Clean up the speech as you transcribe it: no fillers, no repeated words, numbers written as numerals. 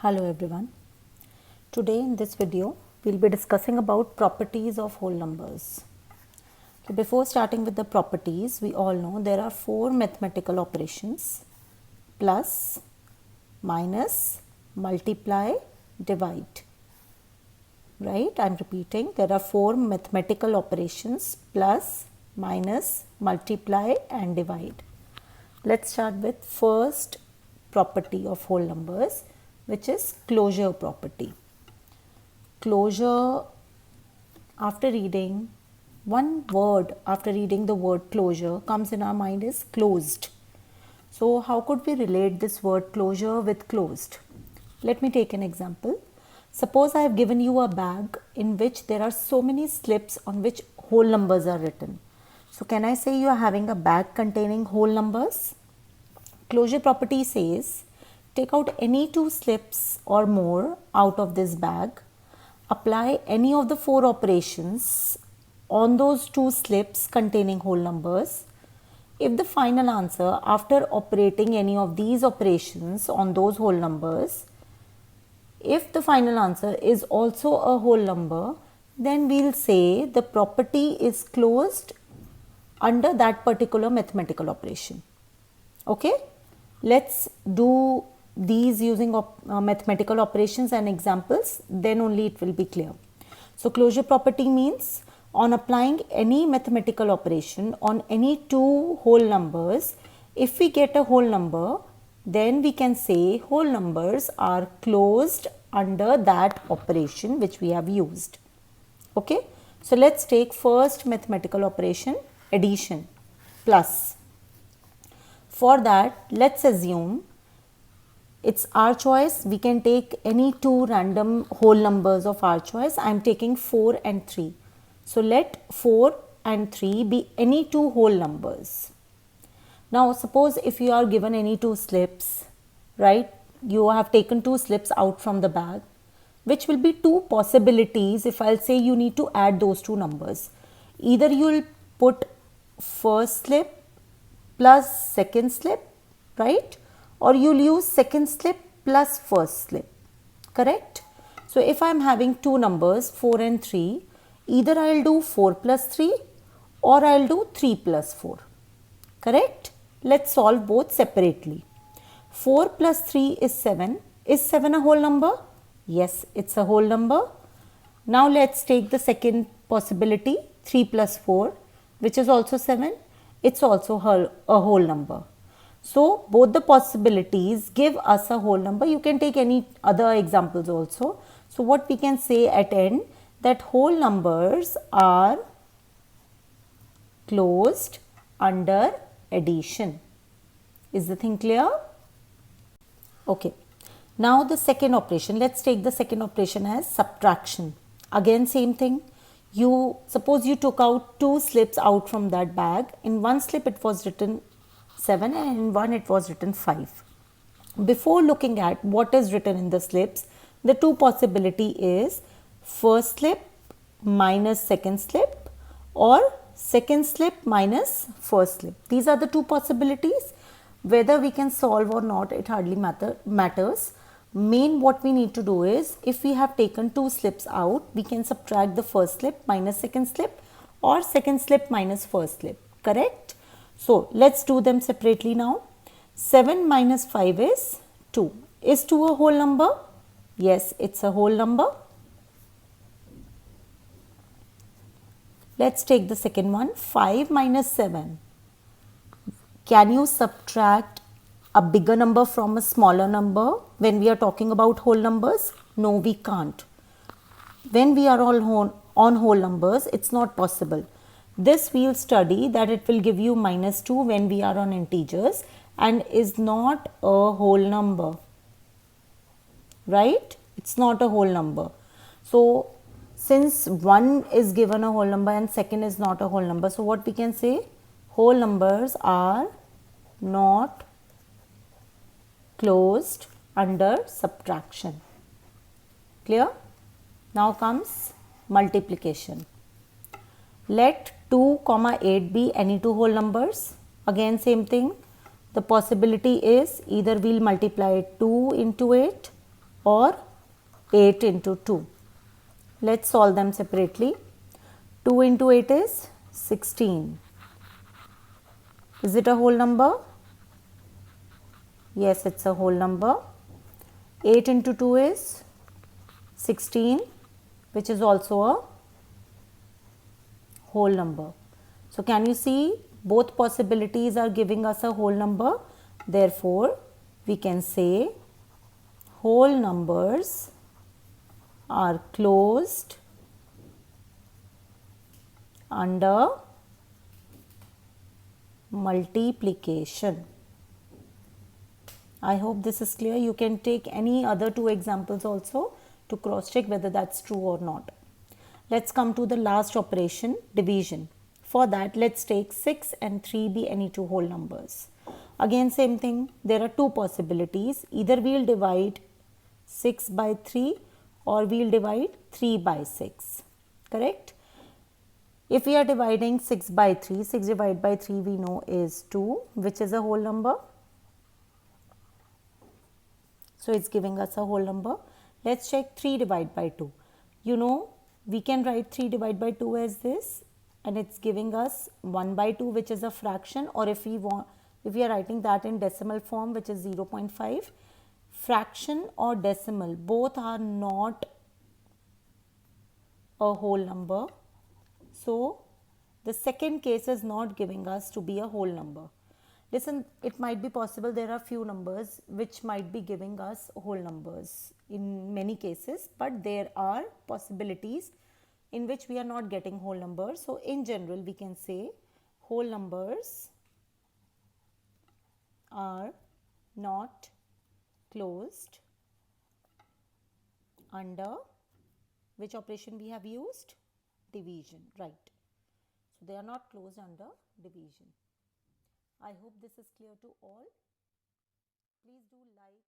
Hello everyone. Today in this video we'll be discussing about properties of whole numbers. So before starting with the properties, we all know there are four mathematical operations: plus, minus, multiply, divide. Right? I'm repeating, there are four mathematical operations: plus, minus, multiply and divide. Let's start with first property of whole numbers, which is closure property. Closure, after reading one word, after reading the word closure, comes in our mind is closed. So how could we relate this word closure with closed? Let me take an example. Suppose I have given you a bag in which there are so many slips on which whole numbers are written. So can I say you are having a bag containing whole numbers? Closure property says, take out any two slips or more out of this bag, apply any of the four operations on those two slips containing whole numbers. If the final answer after operating any of these operations on those whole numbers, if the final answer is also a whole number, then we'll say the property is closed under that particular mathematical operation. Okay, let's do these using mathematical operations and examples, then only it will be clear. So closure property means on applying any mathematical operation on any two whole numbers, if we get a whole number, then we can say whole numbers are closed under that operation which we have used. Okay, so let's take first mathematical operation, addition, plus. For that, let's assume it's our choice. We can take any two random whole numbers of our choice. I am taking 4 and 3. So let 4 and 3 be any two whole numbers. Now suppose if you are given any two slips, right? You have taken two slips out from the bag, which will be two possibilities if I'll say you need to add those two numbers. Either you will put first slip plus second slip, right? Or you'll use second slip plus first slip, correct? So if I'm having two numbers 4 and 3, either I'll do 4 plus 3 or I'll do 3 plus 4, correct? Let's solve both separately. 4 plus 3 is 7. Is 7 a whole number? Yes, it's a whole number. Now let's take the second possibility, 3 plus 4, which is also 7. It's also a whole number. So both the possibilities give us a whole number. You can take any other examples also. So what we can say at end, that whole numbers are closed under addition. Is the thing clear? Okay. Now the second operation, let's take the second operation as subtraction. Again same thing. Suppose you took out two slips out from that bag. In one slip it was written 7 and in one it was written 5. Before looking at what is written in the slips, the two possibility is first slip minus second slip or second slip minus first slip. These are the two possibilities. Whether we can solve or not, it hardly matters. Main what we need to do is, if we have taken two slips out, we can subtract the first slip minus second slip or second slip minus first slip, correct? So let's do them separately now. 7 minus 5 is 2. Is 2 a whole number? Yes, it's a whole number. Let's take the second one, 5 minus 7. Can you subtract a bigger number from a smaller number when we are talking about whole numbers? No, we can't. When we are all on whole numbers, it's not possible. This we'll study that it will give you minus 2 when we are on integers and is not a whole number, right? It's not a whole number. So since one is given a whole number and second is not a whole number, so what we can say? Whole numbers are not closed under subtraction. Clear? Now comes multiplication. Let 2, 8 be any two whole numbers. Again same thing. The possibility is either we'll multiply 2 into 8 or 8 into 2. Let's solve them separately. 2 into 8 is 16. Is it a whole number? Yes, it's a whole number. 8 into 2 is 16, which is also a whole number. So can you see both possibilities are giving us a whole number? Therefore, we can say whole numbers are closed under multiplication. I hope this is clear. You can take any other two examples also to cross check whether that's true or not. Let's come to the last operation, division. For that, let's take 6 and 3 be any two whole numbers. Again, same thing. There are two possibilities. Either we'll divide 6 by 3 or we'll divide 3 by 6. Correct? If we are dividing 6 by 3, 6 divided by 3 we know is 2, which is a whole number. So it's giving us a whole number. Let's check 3 divided by 2. You know, we can write 3 divided by 2 as this, and it's giving us 1 by 2, which is a fraction, or if we are writing that in decimal form, which is 0.5, fraction or decimal, both are not a whole number. So the second case is not giving us to be a whole number. Listen, it might be possible there are few numbers which might be giving us whole numbers in many cases, but there are possibilities in which we are not getting whole numbers. So in general, we can say whole numbers are not closed under which operation we have used? Division, right. So they are not closed under division. I hope this is clear to all. Please do like.